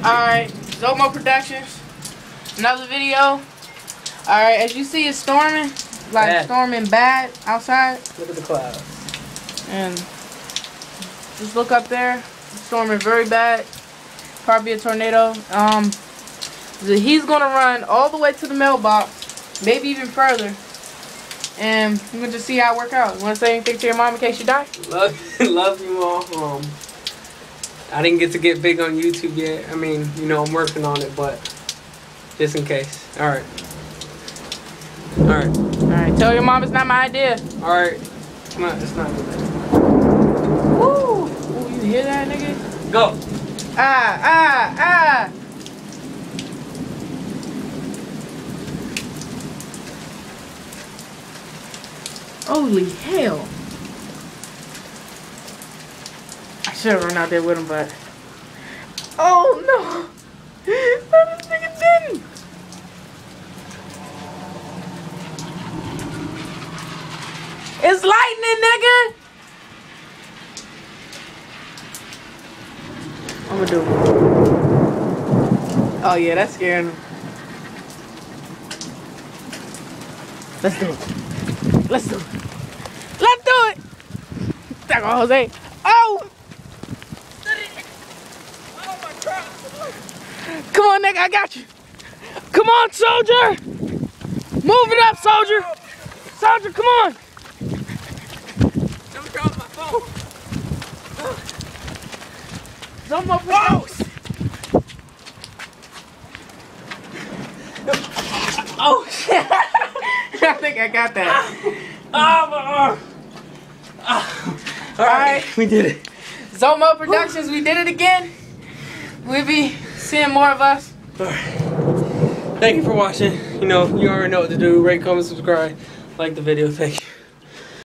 Alright, Zomo Productions. Another video. Alright, as you see, it's storming. Like bad. Storming bad outside. Look at the clouds. And just look up there. It's storming very bad. Probably a tornado. He's gonna run all the way to the mailbox, maybe even further. And we're gonna just see how it work out. You wanna say anything to your mom in case you die? Love you, Mom. I didn't get to get big on YouTube yet. I mean, you know, I'm working on it, but just in case. Alright. Alright, tell your mom it's not my idea. Alright. It's not good. Woo! Ooh, you hear that, nigga? Go! Ah! Holy hell. I should have run out there with him, but... Oh, no! No, this nigga didn't! It's lightning, nigga! I'm gonna do it. Oh, yeah, that's scaring him. Let's do it. Let's do it. Let's do it! There go Jose. Oh! Oh my God. Come on, nigga, I got you. Come on, soldier! Move it up, soldier! Soldier, come on! Don't drop my phone! Zomo Productions! Oh, shit! I think I got that. Alright, we did it. Zomo Productions, we did it again. We'll be seeing more of us. Alright. Thank you for watching. You know, you already know what to do. Rate, comment, subscribe, like the video. Thank you.